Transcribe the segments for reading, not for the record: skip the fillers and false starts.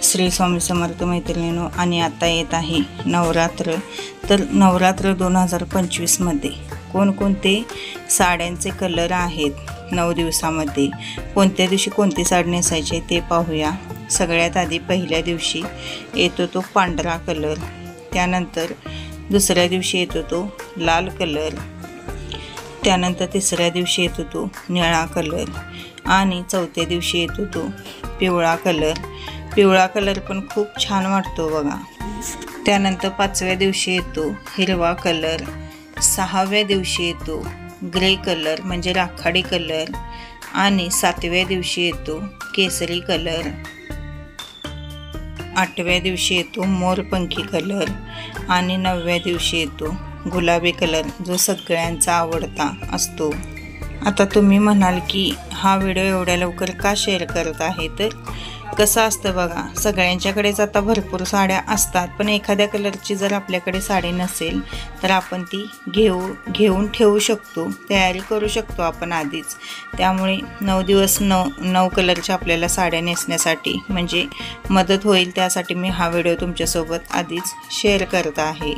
श्री स्वामी समर्थ मैत्रिणींनो, आणि आता येत आहे नवरात्र. तर नवरात्र 2025 मध्ये कोणकोणते साड्यांचे कलर आहेत 9 दिवसामध्ये, कोणत्या दिवशी कोणती साडी नेसायची ते पाहूया. सगळ्यात आधी पहिल्या दिवशी येतो तो पांढरा कलर, त्यानंतर दुसऱ्या दिवशी येतो तो लाल कलर, त्यानंतर तिसऱ्या दिवशी येतो तो निळा कलर आणि चौथ्या दिवशी येतो तो पिवळा कलर. पिवळा कलर पण खूप छान वाटतो बघा. त्यानंतर 5व्या दिवशी येतो हिरवा कलर, 6व्या दिवशी येतो ग्रे कलर म्हणजे राखाडी कलर आणि 7व्या दिवशी येतो केसरी कलर, 8व्या दिवशी येतो मोरपंखी कलर आणि 9व्या दिवशी येतो गुलाबी कलर, जो सगळ्यांचा आवडता असतो. आता तुम्ही म्हणाल की हा व्हिडिओ एवढ्या लवकर का शेअर करत आहे, तर कसं असतं बघा, सगळ्यांच्याकडेच आता भरपूर साड्या असतात, पण एखाद्या कलरची जर आपल्याकडे साडी नसेल तर आपण ती घेऊन ठेवू शकतो, तयारी करू शकतो आपण आधीच. त्यामुळे 9 दिवस 9 कलरच्या आपल्याला साड्या नेसण्यासाठी म्हणजे मदत होईल, त्यासाठी मी हा व्हिडिओ तुमच्यासोबत आधीच शेअर करत आहे.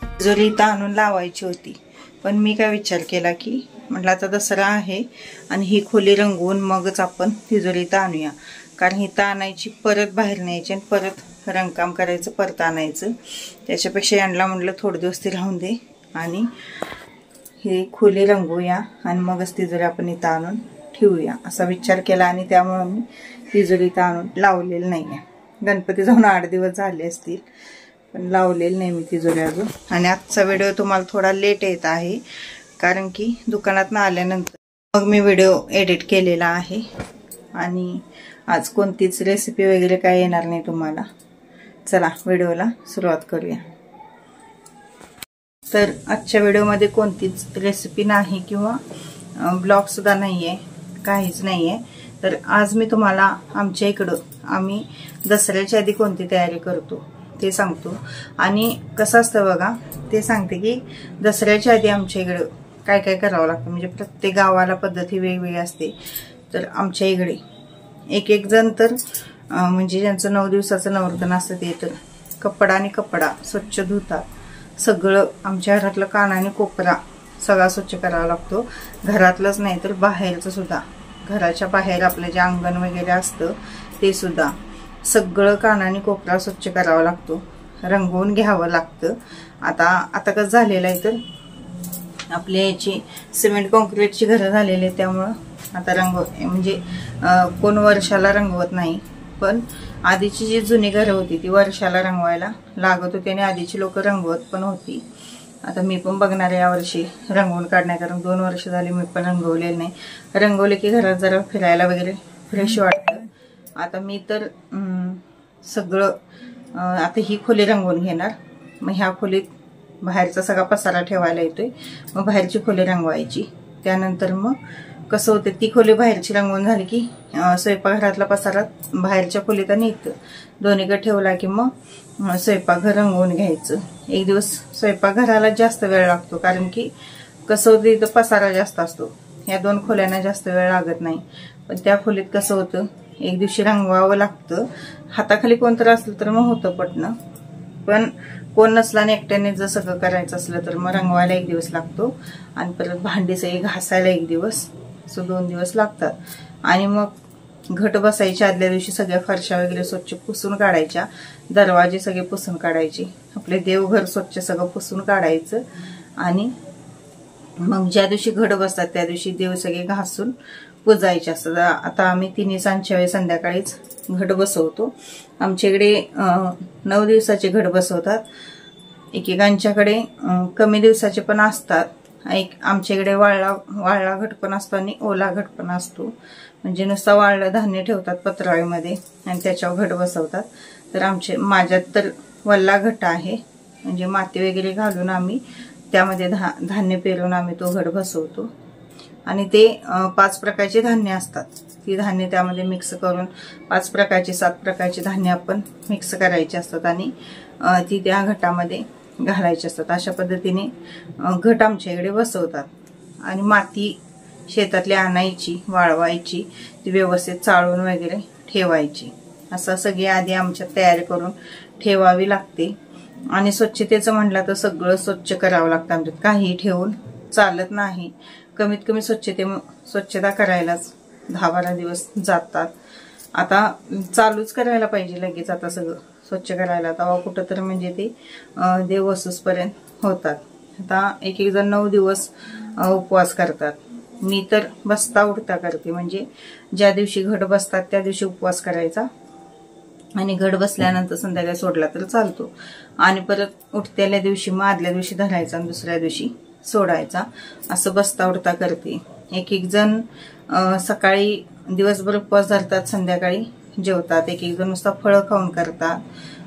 तिजोरी इथं आणून लावायची होती, पण मी काय विचार केला की म्हटलं आता दसरा आहे आणि ही खोली रंगवून मगच आपण तिजोरी इथं आणूया, कारण इथं आणायची परत बाहेर न्यायची आणि परत रंगकाम करायचं, परत आणायचं. त्याच्यापेक्षा यांना म्हटलं थोडे दिवस ती राहून दे आणि ही खोली रंगवूया आणि मगच तिजोरी आपण इथं आणून ठेवूया असा विचार केला. आणि त्यामुळे मी तिजोरी इथं आणून लावलेलं नाही आहे. गणपती जाऊन 8 दिवस झाले असतील, पण लावलेलं नाही मी तिजोरी अजून. आणि आजचा व्हिडिओ तुम्हाला थोडा लेट येत आहे, कारण की दुकानातून आल्यानंतर मग मी व्हिडिओ एडिट केलेला आहे आणि आज कोणतीच रेसिपी वगैरे काय येणार नाही तुम्हाला. चला व्हिडिओला सुरुवात करूया. तर आजच्या व्हिडिओमध्ये कोणतीच रेसिपी नाही किंवा ब्लॉग सुद्धा नाही आहे, काहीच नाही आहे. तर आज मी तुम्हाला आमच्या इकडं आम्ही दसऱ्याच्या आधी कोणती तयारी करतो ते सांगतो. आणि कसं असतं बघा, ते सांगते की दसऱ्याच्या आधी आमच्या इकडं काय काय करावं लागतं. म्हणजे प्रत्येक गावाला पद्धती वेगवेगळी असते. तर आमच्या इकडे एक जण तर म्हणजे ज्यांचं 9 दिवसाचं नवरात्र असतं ते तर कपडा स्वच्छ धुतात. सगळं आमच्या घरातलं काना आणि कोपरा सगळा स्वच्छ करावा लागतो. घरातलंच नाही तर बाहेरचं सुद्धा, घराच्या बाहेर आपलं जे अंगण वगैरे असतं ते सुद्धा सगळं काना आणि कोपरा स्वच्छ करावा लागतो, रंगवून घ्यावं लागतं. आता कसं झालेलं आहे तर आपल्या याची सिमेंट कॉन्क्रीटची घरं झालेली आहेत, त्यामुळं आता म्हणजे कोण वर्षाला रंगवत नाही. पण आधीची जी जुनी घरं होती ती वर्षाला रंगवायला लागत होती आणि आधीची लोक रंगवत पण होती. आता मी पण बघणार आहे यावर्षी रंगवून काढण्या, कारण 2 वर्ष झाली मी पण रंगवलेलं नाही. रंगवले की घरात जरा फिरायला वगैरे फ्रेश वाटतं. आता मी तर सगळं आता ही खोली रंगवून घेणार. मग ह्या खोलीत बाहेरचा सगळा पसारा ठेवायला येतोय, मग बाहेरची खोली रंगवायची. त्यानंतर मग कसं होतं, ती खोली बाहेरची रंगवून झाली की स्वयंपाकघरातला पसारा बाहेरच्या खोलीत आणि इथं दोन्हीकडे ठेवला की मग स्वयंपाकघर रंगवून घ्यायचं. एक दिवस स्वयंपाकघराला जास्त वेळ लागतो, कारण की कसं होतं इथं पसारा जास्त असतो. ह्या 2 खोल्यांना जास्त वेळ लागत नाही, पण त्या खोलीत कसं होतं एक दिवशी रंगवावं लागतं. हाताखाली कोणतरी असलं तर मग होतं पटणं, पण कोण नसला आणि एकट्याने जर सगळं करायचं असलं तर मग रंगवायला 1 दिवस लागतो आणि परत भांडी सगळी घासायला 1 दिवस, असं 2 दिवस लागतात. आणि मग घट बसायच्या आदल्या दिवशी सगळ्या फरशा वगैरे स्वच्छ पुसून काढायच्या, दरवाजे सगळे पुसून काढायचे, आपले देवघर स्वच्छ सगळं पुसून काढायचं. आणि मग ज्या दिवशी घट बसतात त्या दिवशी देव सगळे घासून पुजायचे असतात. आता आम्ही 3 सांजच्या वेळी संध्याकाळीच घट बसवतो. आमच्याकडे 9 दिवसाचे घट बसवतात. एकेकांच्याकडे कमी दिवसाचे पण असतात. आमच्याकडे वाळला घट पण असतो आणि ओला घट पण असतो. म्हणजे नुसता वाळलं धान्य ठेवतात पत्रावळीमध्ये आणि त्याच्यावर घट बसवतात. तर माझ्यात तर वल्ला घट आहे, म्हणजे माती वगैरे घालून आम्ही त्यामध्ये धान्य पेरून आम्ही तो घट बसवतो. आणि ते 5 प्रकारचे धान्य असतात. ती धान्य त्यामध्ये मिक्स करून 5 प्रकारचे 7 प्रकारचे धान्य आपण मिक्स करायचे असतात आणि ती त्या घटामध्ये घालायचे असतात. अशा पद्धतीने घट आमच्या इकडे बसवतात. आणि माती शेतातली आणायची, वाळवायची, ती व्यवस्थित चाळून वगैरे ठेवायची. असं सगळी आधी आमच्यात तयारी करून ठेवावी लागते. आणि स्वच्छतेचं म्हटलं तर सगळं स्वच्छ करावं लागतं आमच्यात, काही ठेवून चालत नाही. कमीत कमी स्वच्छता करायलाच 10-12 दिवस जातात. आता चालूच करायला पाहिजे लगेच आता सगळं स्वच्छ करायला. तेव्हा कुठं तर म्हणजे ते देव वसूसपर्यंत होतात. आता एक जण 9 दिवस उपवास करतात. मी तर बसता उठता करते, म्हणजे ज्या दिवशी घट बसतात त्या दिवशी उपवास करायचा आणि घट बसल्यानंतर संध्याकाळी सोडला तर चालतो. आणि परत उठत्याल्या दिवशी मग आदल्या दिवशी धरायचा आणि दुसऱ्या दिवशी सोडायचा. असं बसता उठता करते. एक जण सकाळी दिवसभर उपवास धरतात, संध्याकाळी जेवतात. एक जण नुसता फळं खाऊन करतात.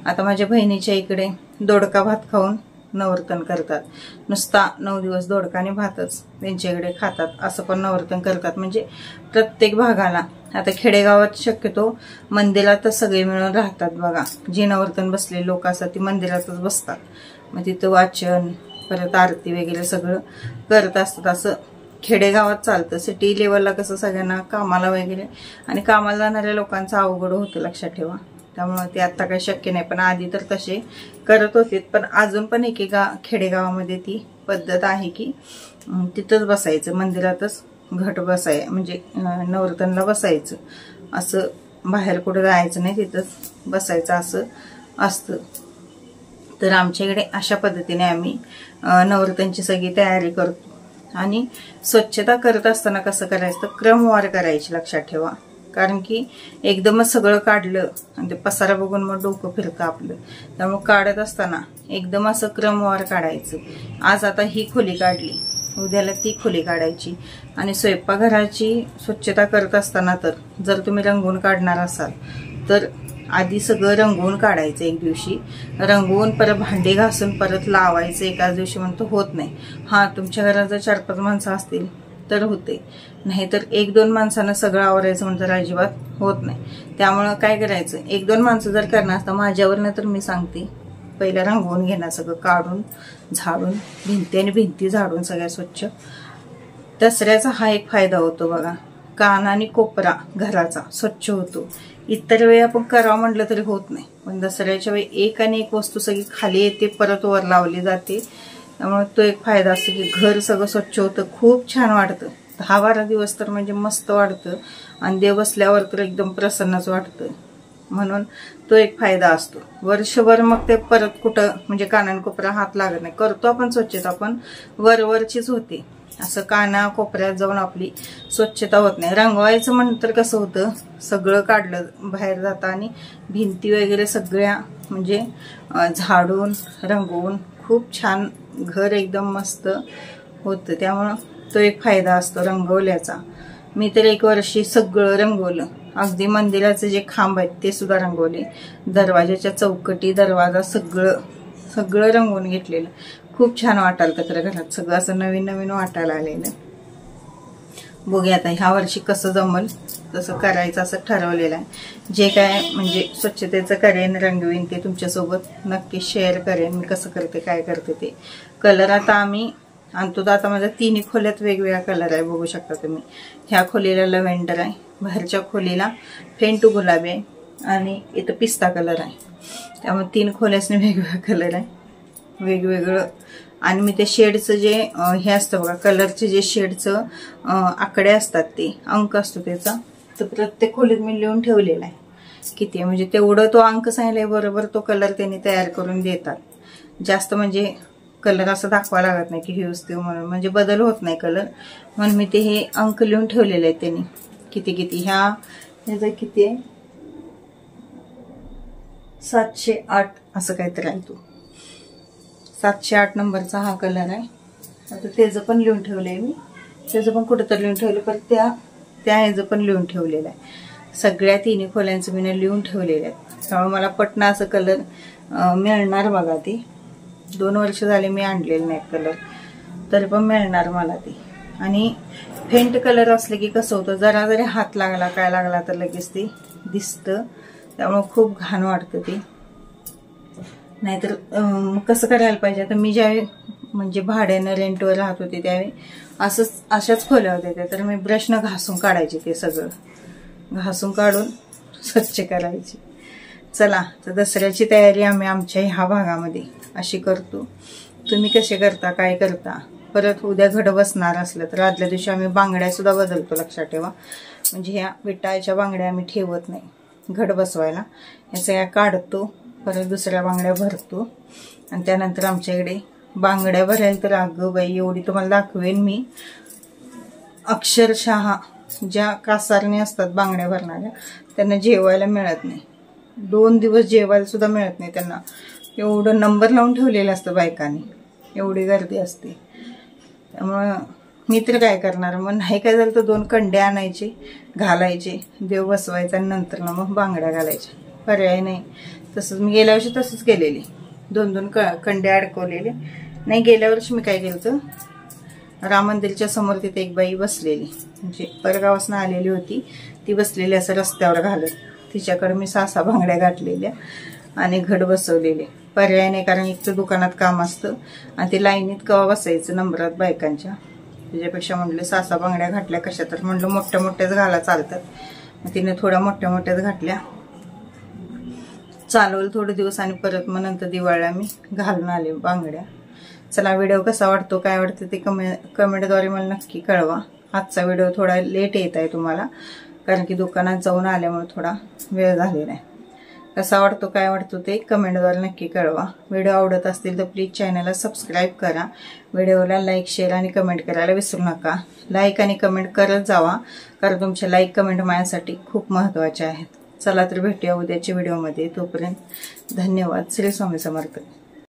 आता माझ्या बहिणीच्या इकडे दोडका भात खाऊन नवर्तन करतात. नुसता 9 दिवस दोडका आणि भातच त्यांच्याकडे खातात. असं पण नवर्तन करतात. म्हणजे प्रत्येक भागाला. आता खेडेगावात शक्यतो मंदिरातच सगळे मिळून राहतात बघा. जे नवर्तन बसलेले लोक असतात ती मंदिरातच बसतात. मग तिथं वाचन परत आरती वगैरे सगळं करत असतात. असं खेडेगावात चालतं. सिटी लेवलला कसं सगळ्यांना कामाला वगैरे आणि कामाला जाणाऱ्या लोकांचं अवघड होतं, लक्षात ठेवा. त्यामुळे ते आता काही शक्य नाही. पण आधी तर तसे करत होते. पण अजून पण एकेका खेडेगावामध्ये ती पद्धत आहे की तिथंच बसायचं, मंदिरातच घट म्हणजे नवरतनला बसायचं. असं बाहेर कुठं जायचं नाही, तिथंच बसायचं असं असतं. तर आमच्याकडे अशा पद्धतीने आम्ही नवरतनची सगळी तयारी करतो. आणि स्वच्छता करत असताना कसं करायचं तर क्रमवार करायची, लक्षात ठेवा. कारण की एकदमच सगळं काढलं आणि ते पसारा बघून मग डोकं फिरतं आपलं. त्यामुळे काढत असताना एकदम असं क्रमवार काढायचं. आज आता ही खोली काढली, उद्याला ती खोली काढायची. आणि स्वयंपाकघराची स्वच्छता करत असताना तर जर तुम्ही रंगवून काढणार असाल तर आधी सगळं रंगवून काढायचं. एक दिवशी रंगवून परत भांडे घासून परत लावायचं एकाच दिवशी म्हणतो होत नाही. हा, तुमच्या घरात जर 4-5 माणसं असतील तर होते, नाहीतर 1-2 माणसानं सगळं आवरायचं म्हणतं अजिबात होत नाही. त्यामुळं काय करायचं, 1-2 माणसं जर करणार असता माझ्यावरनं तर मी सांगते पहिला रंगवून घेणार सगळं काढून झाडून, भिंती झाडून सगळ्या स्वच्छ. दसऱ्याचा हा एक फायदा होतो बघा, कान आणि कोपरा घराचा स्वच्छ होतो. इतर वेळी आपण करावं म्हटलं तरी होत नाही, पण दसऱ्याच्या वेळी एक आणि एक वस्तू सगळी खाली येते, परत वर लावली जाते. त्यामुळे तो एक फायदा असतो की घर सगळं स्वच्छ होतं, खूप छान वाटतं. 10-12 दिवस तर म्हणजे मस्त वाटतं आणि देव बसल्यावर तर एकदम प्रसन्नच वाटतं. म्हणून तो एक फायदा असतो. वर्षभर मग ते परत कुठं म्हणजे काना कोपरा हात लागत नाही. करतो आपण स्वच्छता पण वरवरचीच होते. असं काना कोपऱ्यात जाऊन आपली स्वच्छता होत नाही. रंगवायचं म्हणतर कसं होतं, सगळं काढलं बाहेर जातं आणि भिंती वगैरे सगळ्या म्हणजे झाडून रंगवून खूप छान घर एकदम मस्त होतं. त्यामुळं तो एक फायदा असतो रंगवल्याचा. मी तर 1 वर्षी सगळं रंगवलं. अगदी मंदिराचे जे खांब आहेत ते सुद्धा रंगवले, दरवाजाच्या चौकटी दरवाजा सगळं रंगवून घेतलेलं. खूप छान वाटायला तर घरात सगळं असं नवीन नवीन वाटायला आलेलं. बघूया आता ह्या वर्षी कसं जमल तसं करायचं असं ठरवलेलं आहे. जे काय म्हणजे स्वच्छतेचं करेन, रंगवीन ते तुमच्यासोबत नक्की शेअर करेन मी कसं करते काय करते ते. कलर आता आम्ही आणतो तर आता माझ्या 3 खोल्यात वेगवेगळा कलर आहे, बघू शकता तुम्ही. ह्या खोलीला लव्हेंडर आहे, बाहेरच्या खोलीला फेंट गुलाबी आहे आणि इथं पिस्ता कलर आहे. त्यामुळे 3 खोल्यासने वेगवेगळा कलर आहे, वेगवेगळं. आणि मी ते शेडचं जे हे असतं बघा, कलरचे जे शेडचं आकडे असतात ते अंक असतो त्याचा, तर प्रत्येक खोलीत मी लिहून ठेवलेला आहे किती आहे. म्हणजे तेवढं तो अंक सांगितलाय बरोबर तो कलर त्यांनी तयार करून देतात. जास्त म्हणजे कलर असं दाखवा लागत नाही की हेच ते म्हणून, म्हणजे बदल होत नाही कलर. म्हणून मी ते हे अंक लिहून ठेवलेले आहेत त्यांनी किती ह्याचा किती आहे 708 असं काहीतरी आहे. तो 708 नंबरचा हा कलर आहे. आता त्याचं पण लिहून ठेवलंय मी, त्याचं पण कुठंतरी लिहून ठेवलं, पण त्या ह्याचं पण लिहून ठेवलेलं आहे. सगळ्या 3 खोल्यांचं मी लिहून ठेवलेलं आहे. त्यामुळे मला पटना असं कलर मिळणार बघा. ते 2 वर्ष झाले मी आणलेले नाहीत कलर, तरी पण मिळणार मला ते. आणि फेंट कलर असले की कसं होतं, जरा जरी हात लागला काय लागला तर लगेच ते दिसतं. त्यामुळे खूप घाण वाटतं ते. नाहीतर कसं करायला पाहिजे, आता मी ज्यावेळी म्हणजे भाड्यानं रेंटवर राहत होते त्यावेळी अशाच खोल्या होत्या त्या, तर मी ब्रशनं घासून काढायचे, ते सगळं घासून काढून स्वच्छ करायचे. चला तर दसऱ्याची तयारी आम्ही आमच्या ह्या भागामध्ये अशी करतो. तुम्ही कसे करता, काय करता? परत उद्या घट बसणार असलं तर आदल्या दिवशी आम्ही बांगड्या सुद्धा बदलतो, लक्षात ठेवा. म्हणजे ह्या विटाळच्या बांगड्या आम्ही ठेवत नाही घट बसवायला. या सगळ्या काढतो, परत दुसऱ्या बांगड्या भरतो आणि त्यानंतर आमच्याकडे बांगड्या भरायला तर अगं बाई एवढी तुम्हाला दाखवेन मी. अक्षरशः ज्या कासारणी असतात बांगड्या भरणाऱ्या त्यांना जेवायला मिळत नाही. 2 दिवस जेवायला सुद्धा मिळत नाही त्यांना. एवढं नंबर लावून ठेवलेलं असतं बायकांनी, एवढी गर्दी असते. त्यामुळं मी तर काय करणार, मग नाही काय झालं तर 2 कंडे आणायचे, घालायचे, देव बसवायचा आणि नंतर ना मग बांगड्या घालायच्या. पर्याय नाही. तसंच मी गेल्या वर्षी तसंच केलेली, 2 कंडे अडकवलेले. नाही, गेल्या वर्षी मी काय केलं तर राम मंदिरच्या समोर तिथे एक बाई बसलेली, म्हणजे परगावासन आलेली होती ती, बसलेली असं रस्त्यावर घालत. तिच्याकडे मी 6 बांगड्या घातलेल्या आणि घट बसवलेले. पर्याय नाही, कारण एक तर दुकानात काम असतं आणि ते लाईनीत कवा बसायचं नंबरात बायकांच्या. त्याच्यापेक्षा म्हटलं 6 बांगड्या घातल्या कशा तर म्हटलं मोठ्या मोठ्याच घाला चालतात. मग तिने थोड्या मोठ्या मोठ्याच घातल्या, चालवलं थोडे दिवस आणि परत मग नंतर दिवाळीला मी घालून आले बांगड्या. चला, व्हिडिओ कसा वाटतो, काय वाटतं ते कमेंटद्वारे मला नक्की कळवा. आजचा व्हिडिओ थोडा लेट येत आहे तुम्हाला, कारण की दुकानात जाऊन आल्यामुळे थोडा वेळ झालेला आहे. कसा वाटतो, काय वाटतो ते कमेंटद्वारे नक्की कळवा. व्हिडिओ आवडत असतील तर प्लीज चॅनलला सबस्क्राईब करा. व्हिडिओला लाईक, शेअर आणि कमेंट करायला विसरू नका. लाईक आणि कमेंट करत जावा, कारण तुमच्या लाईक कमेंट माझ्यासाठी खूप महत्त्वाचे आहेत. चला तर भेटूया उद्याच्या व्हिडिओमध्ये. तोपर्यंत धन्यवाद. श्री स्वामी समर्थ.